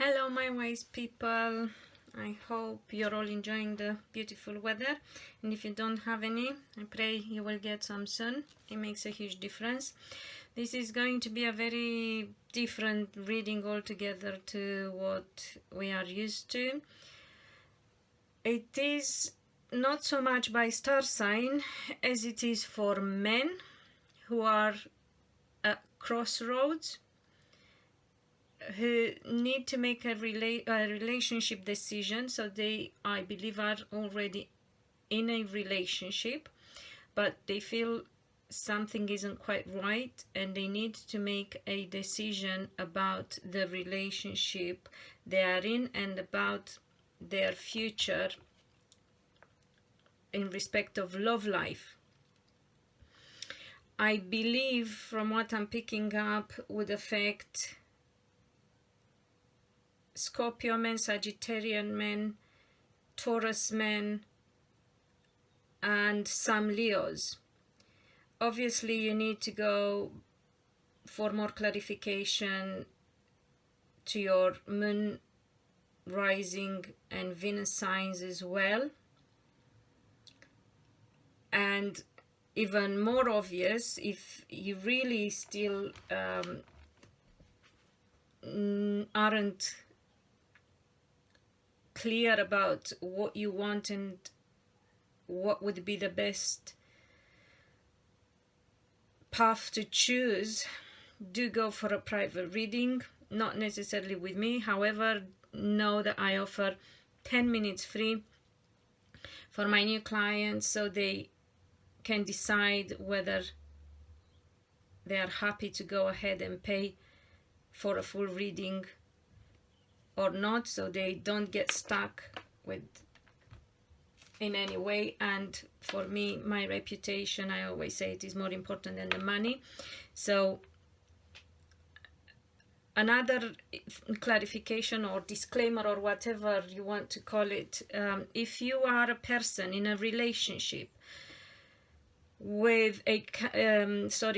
Hello my wise people, I hope you're all enjoying the beautiful weather, and if you don't have any, I pray you will get some sun. It makes a huge difference. This is going to be a very different reading altogether to what we are used to. It is not so much by star sign as it is for men who are at crossroads, who need to make a relationship decision. So they, I believe, are already in a relationship, but they feel something isn't quite right and they need to make a decision about the relationship they are in and about their future in respect of love life. I believe, from what I'm picking up, would affect Scorpio men, Sagittarian men, Taurus men, and some Leos. Obviously, you need to go for more clarification to your moon, rising, and Venus signs as well. And even more obvious, if you really still aren't clear about what you want and what would be the best path to choose, do go for a private reading, not necessarily with me. However, know that I offer 10 minutes free for my new clients, so they can decide whether they are happy to go ahead and pay for a full reading or not, so they don't get stuck with in any way. And for me, my reputation, I always say, it is more important than the money. So another clarification or disclaimer, or whatever you want to call it, if you are a person in a relationship with a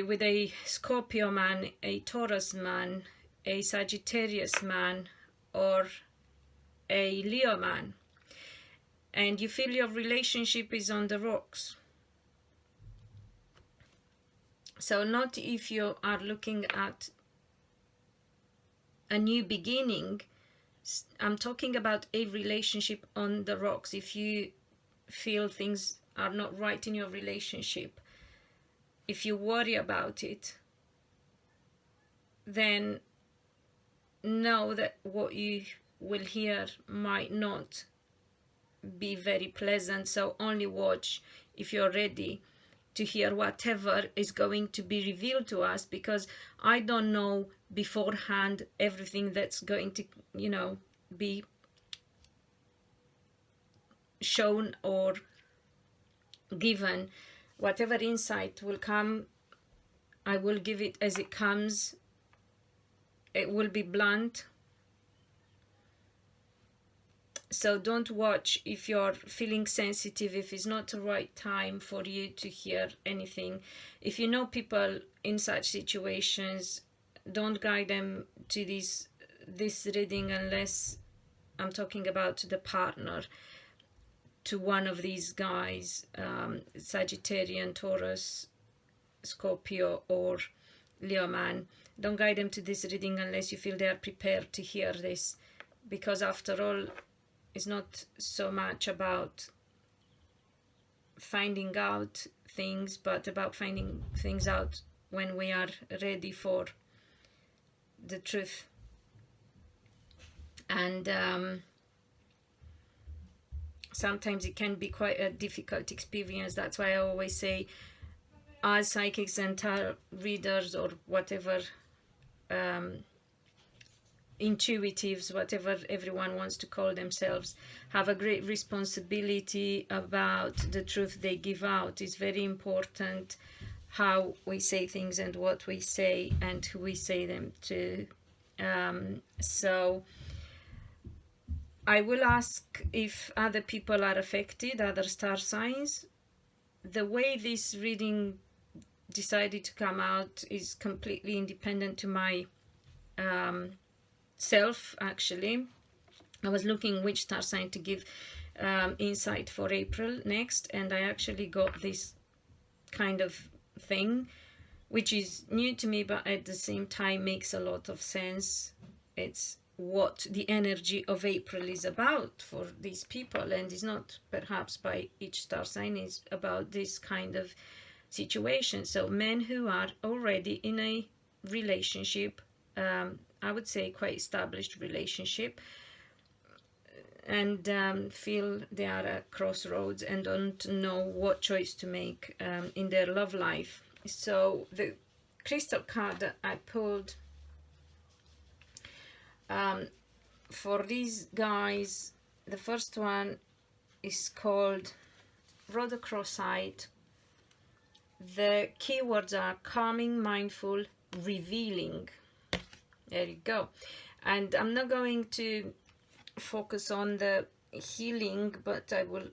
with a Scorpio man, a Taurus man, a Sagittarius man, or a Leo man, and you feel your relationship is on the rocks, so not if you are looking at a new beginning, I'm talking about a relationship on the rocks. If you feel things are not right in your relationship, if you worry about it, then know that what you will hear might not be very pleasant. So only watch if you're ready to hear whatever is going to be revealed to us, because I don't know beforehand everything that's going to, be shown or given. Whatever insight will come, I will give it as it comes. It will be blunt. So don't watch if you're feeling sensitive, if it's not the right time for you to hear anything. If you know people in such situations, don't guide them to this reading unless I'm talking about the partner to one of these guys, Sagittarian, Taurus, Scorpio, or Leo man. Don't guide them to this reading unless you feel they are prepared to hear this, because after all, it's not so much about finding out things, but about finding things out when we are ready for the truth. And sometimes it can be quite a difficult experience. That's why I always say, as psychics and tarot readers, or whatever, intuitives, whatever everyone wants to call themselves, have a great responsibility about the truth they give out. It's very important how we say things and what we say and who we say them to. So I will ask if other people are affected, other star signs. The way this reading decided to come out is completely independent to my self, actually. I was looking which star sign to give insight for April next, and I actually got this kind of thing, which is new to me, but at the same time makes a lot of sense. It's what the energy of April is about for these people, and it's not perhaps by each star sign, it's about this kind of situation. So men who are already in a relationship, I would say quite established relationship, and feel they are at crossroads and don't know what choice to make in their love life. So the crystal card that I pulled for these guys, the first one is called Road Across Sight. The keywords are calming, mindful, revealing. There you go. And I'm not going to focus on the healing, but I will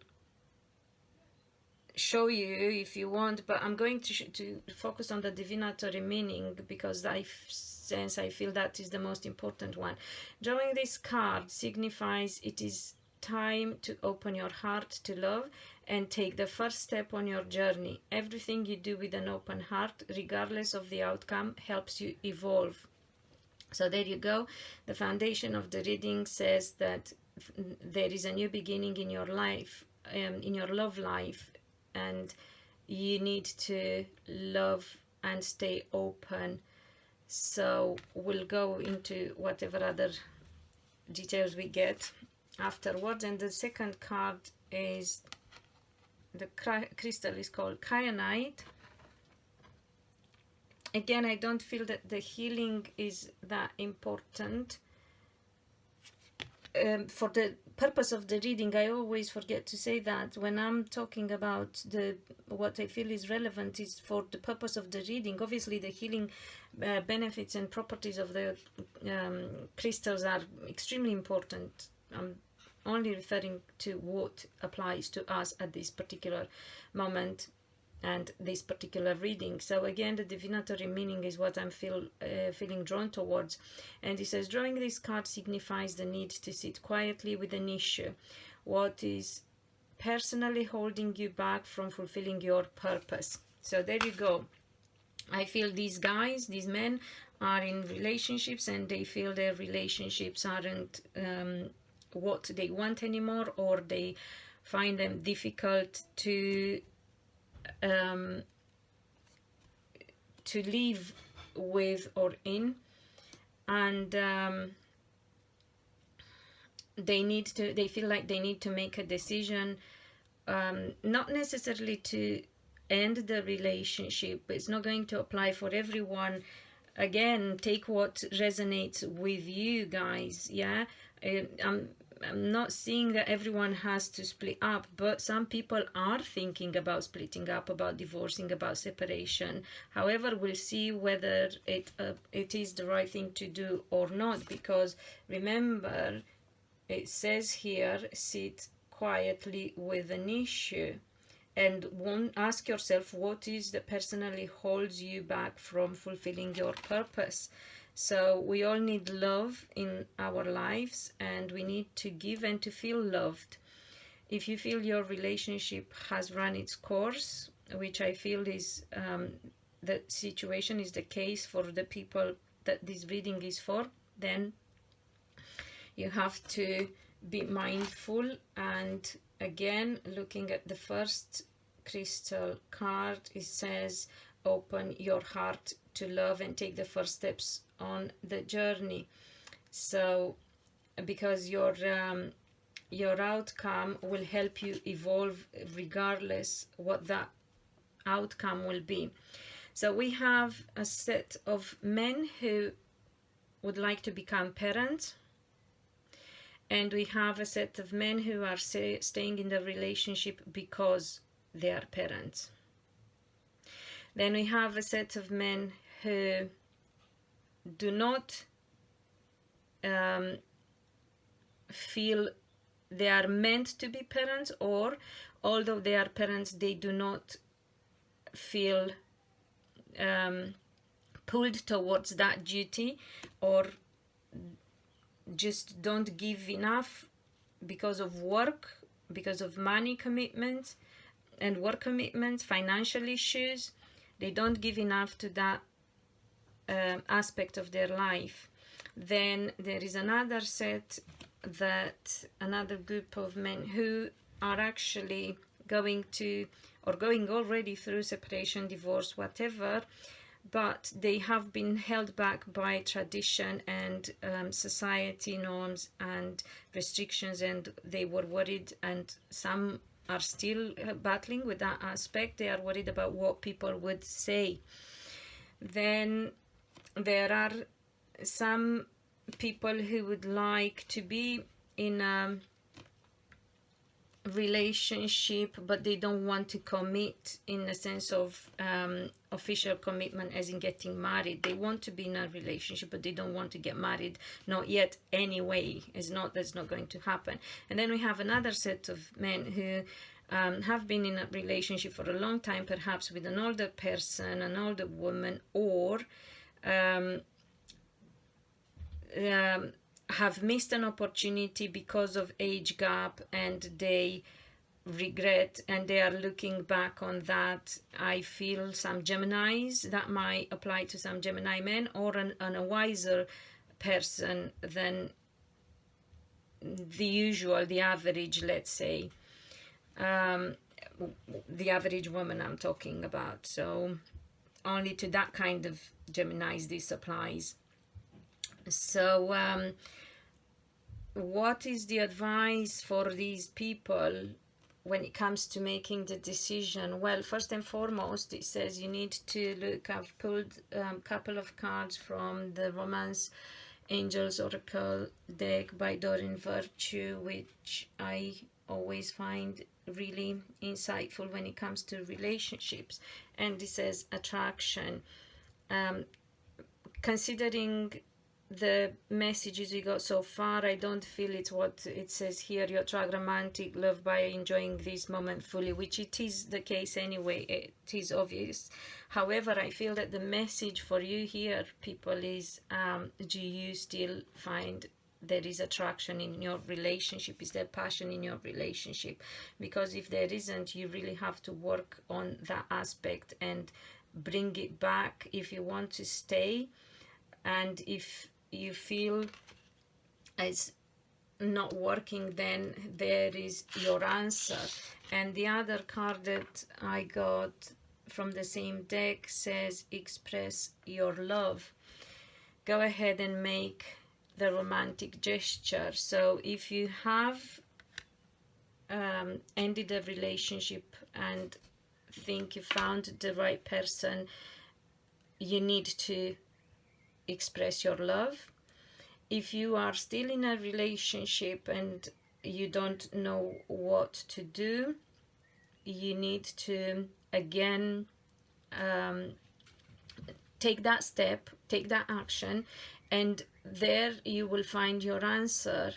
show you if you want, but I'm going to focus on the divinatory meaning, because I feel that is the most important one. Drawing this card signifies it is time to open your heart to love and take the first step on your journey. Everything you do with an open heart, regardless of the outcome, helps you evolve. So there you go. The foundation of the reading says that there is a new beginning in your life, in your love life, and you need to love and stay open. So we'll go into whatever other details we get afterwards. And the second card is, the crystal is called kyanite. Again, I don't feel that the healing is that important. For the purpose of the reading, I always forget to say that when I'm talking about what I feel is relevant is for the purpose of the reading. Obviously, the healing benefits and properties of the crystals are extremely important. I'm only referring to what applies to us at this particular moment and this particular reading. So again, the divinatory meaning is what I'm feeling drawn towards. And it says, drawing this card signifies the need to sit quietly with an issue. What is personally holding you back from fulfilling your purpose? So there you go. I feel these guys, these men, are in relationships and they feel their relationships aren't what they want anymore, or they find them difficult to live with or in, and they feel like they need to make a decision, not necessarily to end the relationship, but it's not going to apply for everyone. Again, take what resonates with you guys. Yeah, I'm not seeing that everyone has to split up, but some people are thinking about splitting up, about divorcing, about separation. However, we'll see whether it is the right thing to do or not, because remember, it says here, sit quietly with an issue. And ask yourself, what is that personally holds you back from fulfilling your purpose? So we all need love in our lives, and we need to give and to feel loved. If you feel your relationship has run its course, which I feel is the situation is the case for the people that this reading is for, then you have to be mindful. And again, looking at the first crystal card, it says, open your heart to love and take the first steps on the journey. So because your outcome will help you evolve regardless what that outcome will be. So we have a set of men who would like to become parents, and we have a set of men who are staying in the relationship because they are parents. Then we have a set of men who do not feel they are meant to be parents, or although they are parents, they do not feel pulled towards that duty, or just don't give enough because of work, because of money commitments and work commitments, financial issues. They don't give enough to that aspect of their life. Then there is another set, that another group of men who are actually going to, or going already through separation, divorce, whatever, but they have been held back by tradition and society norms and restrictions, and they were worried, and some are still battling with that aspect. They are worried about what people would say. Then there are some people who would like to be in a relationship, but they don't want to commit in the sense of official commitment, as in getting married. They want to be in a relationship, but they don't want to get married, not yet anyway. That's not going to happen. And then we have another set of men who have been in a relationship for a long time, perhaps with an older person, an older woman, or have missed an opportunity because of age gap, and they regret, and they are looking back on that. I feel some Geminis, that might apply to some Gemini men, or a wiser person than the usual, the average, let's say, the average woman I'm talking about. So only to that kind of Geminis this applies. So what is the advice for these people when it comes to making the decision? Well, first and foremost, it says you need to look. I've pulled a couple of cards from the Romance Angels Oracle deck by Doreen Virtue, which I always find really insightful when it comes to relationships. And it says attraction. Considering the messages we got so far, I don't feel it's what it says here. You attract romantic love by enjoying this moment fully, which it is the case anyway. It is obvious. However, I feel that the message for you here, people, is do you still find there is attraction in your relationship? Is there passion in your relationship? Because if there isn't, you really have to work on that aspect and bring it back if you want to stay. And if you feel it's not working, then there is your answer. And the other card that I got from the same deck says express your love. Go ahead and make the romantic gesture. So if you have ended a relationship and think you found the right person, you need to express your love. If you are still in a relationship and you don't know what to do, you need to again take that step, take that action, and there you will find your answer,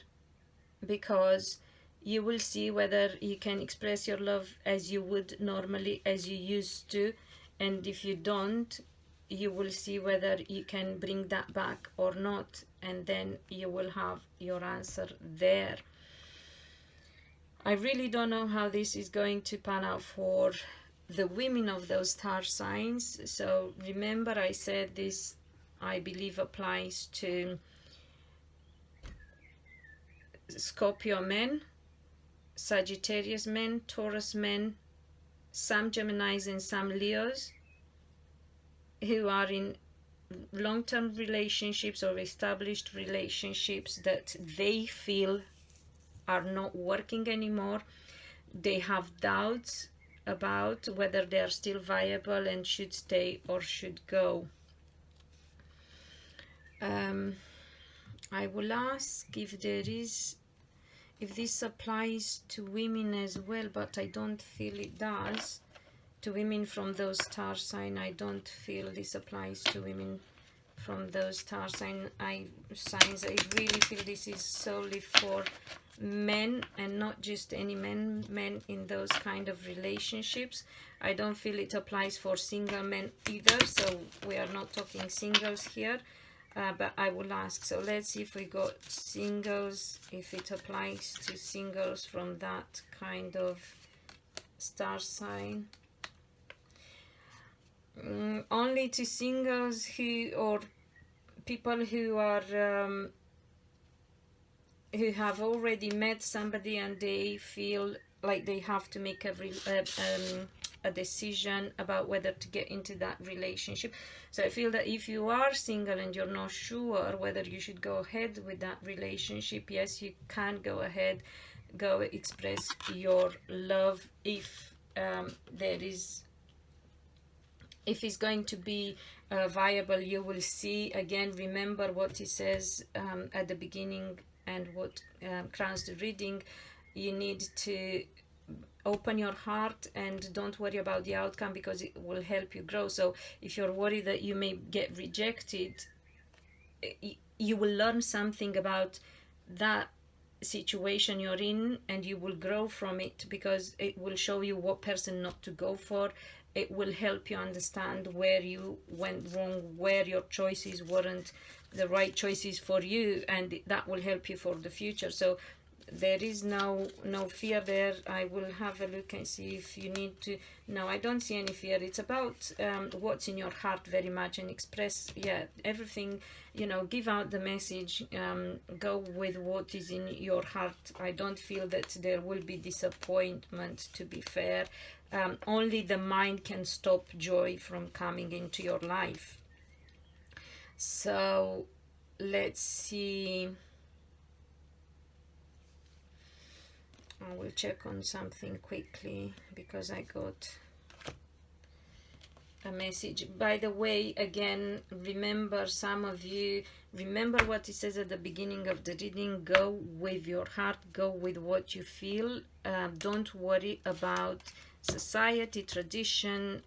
because you will see whether you can express your love as you would normally, as you used to. And if you don't, you will see whether you can bring that back or not, and then you will have your answer there. I really don't know how this is going to pan out for the women of those star signs. So remember, I said this, I believe, applies to Scorpio men, Sagittarius men, Taurus men, some Geminis and some Leos who are in long-term relationships or established relationships that they feel are not working anymore. They have doubts about whether they are still viable and should stay or should go. I will ask if this applies to women as well, but I don't feel it does. To women from those star signs, I don't feel this applies to women from those star signs. I really feel this is solely for men, and not just any men in those kind of relationships. I don't feel it applies for single men either, so we are not talking singles here. but I will ask. So let's see if we got singles, if it applies to singles from that kind of star sign. Only to singles who, or people who are who have already met somebody and they feel like they have to make a decision about whether to get into that relationship. So I feel that if you are single and you're not sure whether you should go ahead with that relationship, yes, you can go ahead, go express your love if there is, if it's going to be viable. You will see, again, remember what it says at the beginning and what crowns the reading. You need to open your heart and don't worry about the outcome, because it will help you grow. So if you're worried that you may get rejected, you will learn something about that situation you're in and you will grow from it, because it will show you what person not to go for. It will help you understand where you went wrong, where your choices weren't the right choices for you, and that will help you for the future. So there is no fear there. I will have a look and see if you need to. No, I don't see any fear. It's about what's in your heart very much, and express, yeah, everything, you know, give out the message, go with what is in your heart. I don't feel that there will be disappointment, to be fair. Only the mind can stop joy from coming into your life. So let's see. I will check on something quickly because I got a message. By the way, again, remember, some of you, remember what it says at the beginning of the reading. Go with your heart, go with what you feel. Don't worry about society, tradition,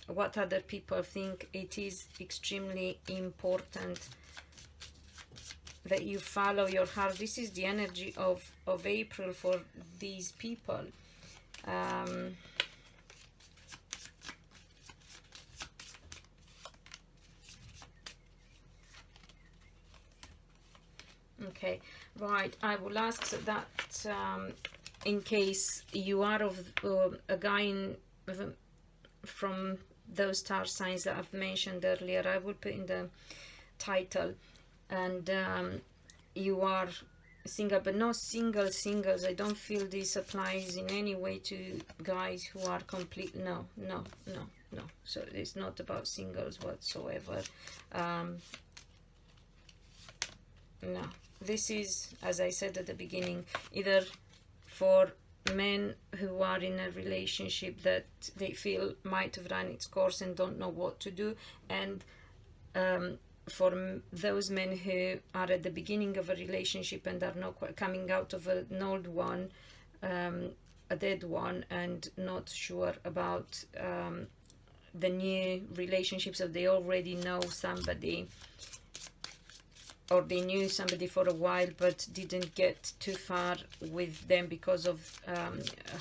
what other people think. It is extremely important that you follow your heart. This is the energy of April for these people. Okay, right. I will ask so that in case you are of a guy from those star signs that I've mentioned earlier, I will put in the title, and you are single, but not singles. I don't feel this applies in any way to guys who are complete. No. So it's not about singles whatsoever. No, this is, as I said at the beginning, either for men who are in a relationship that they feel might have run its course and don't know what to do, and for those men who are at the beginning of a relationship and are not quite coming out of an old one, a dead one, and not sure about the new relationships. So they already know somebody, or they knew somebody for a while but didn't get too far with them because of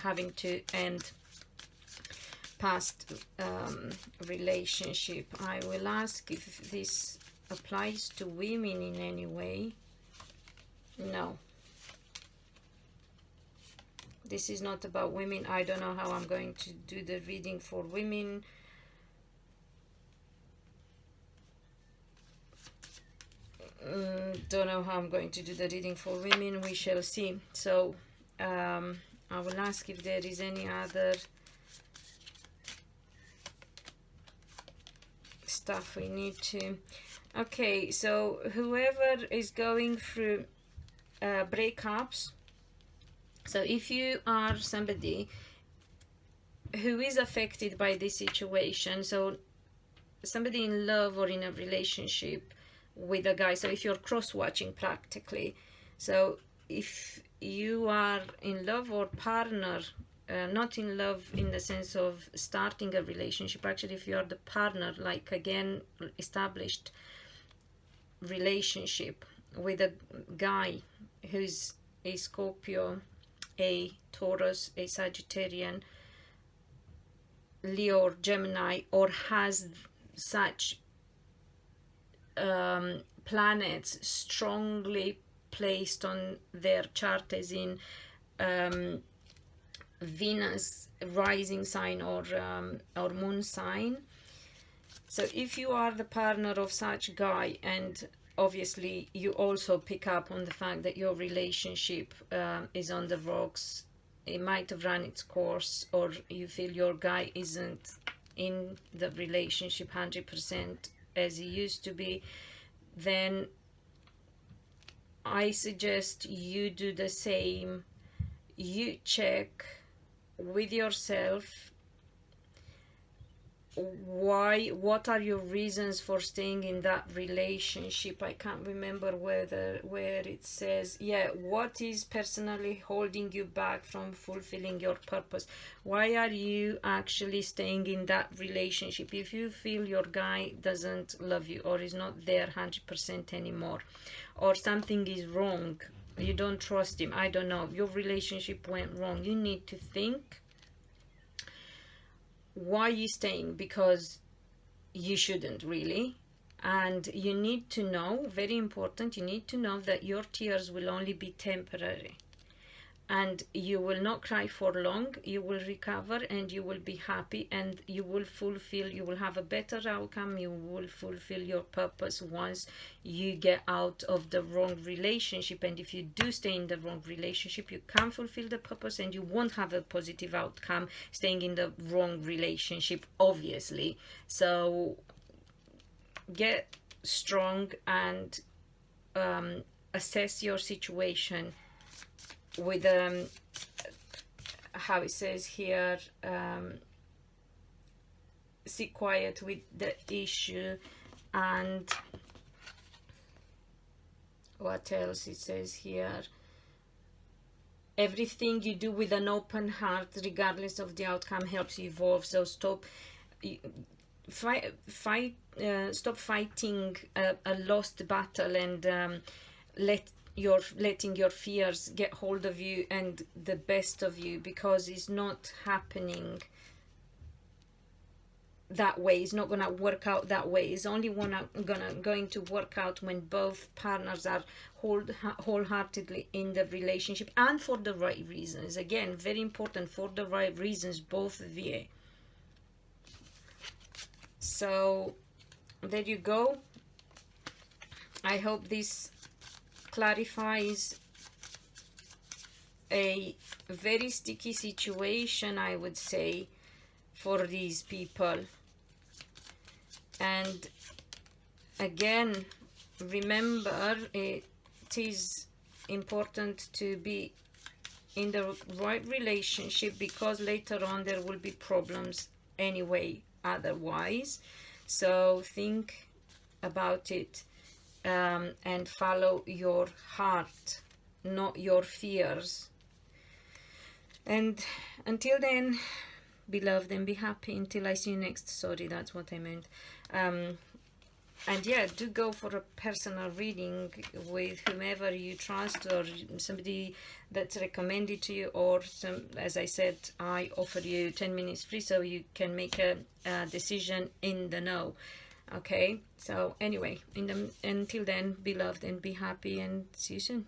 having to end past relationship. I will ask if this applies to women in any way. No, this is not about women. I don't know how I'm going to do the reading for women. Don't know how I'm going to do the reading for women. We shall see. So I will ask if there is any other stuff we need to. Okay, so whoever is going through breakups, so if you are somebody who is affected by this situation, so somebody in love or in a relationship with a guy, so if you're cross-watching practically, so if you are in love or partner, not in love in the sense of starting a relationship, actually if you are the partner, like again established relationship with a guy who's a Scorpio, a Taurus, a Sagittarian, Leo or Gemini, or has such planets strongly placed on their chart, as in Venus rising sign or moon sign. So if you are the partner of such guy, and obviously you also pick up on the fact that your relationship is on the rocks, it might have run its course, or you feel your guy isn't in the relationship 100% as he used to be, then I suggest you do the same. You check with yourself what are your reasons for staying in that relationship. I can't remember where it says, yeah, what is personally holding you back from fulfilling your purpose? Why are you actually staying in that relationship? If you feel your guy doesn't love you, or is not there 100% anymore, or something is wrong, you don't trust him, I don't know, your relationship went wrong, you need to think why are you staying, because you shouldn't really. And you need to know, very important, you need to know that your tears will only be temporary, and you will not cry for long. You will recover and you will be happy, and you will have a better outcome. You will fulfill your purpose once you get out of the wrong relationship. And if you do stay in the wrong relationship, you can't fulfill the purpose, and you won't have a positive outcome staying in the wrong relationship, obviously. So get strong and assess your situation with how it says here, sit quiet with the issue. And what else it says here, everything you do with an open heart regardless of the outcome helps you evolve. So stop stop fighting a lost battle, and letting your fears get hold of you and the best of you, because it's not happening that way. It's not going to work out that way. It's only going to work out when both partners are wholeheartedly in the relationship, and for the right reasons. Again, very important, for the right reasons, both of you. So there you go. I hope this clarifies a very sticky situation, I would say, for these people. And again, remember, it is important to be in the right relationship, because later on there will be problems anyway otherwise. So think about it, and follow your heart, not your fears. And until then, be loved and be happy. Until I see you next. Sorry, that's what I meant. And yeah, do go for a personal reading with whomever you trust, or somebody that's recommended to you, or as I said, I offer you 10 minutes free so you can make a decision in the know. Okay, so anyway, until then, be loved and be happy, and see you soon.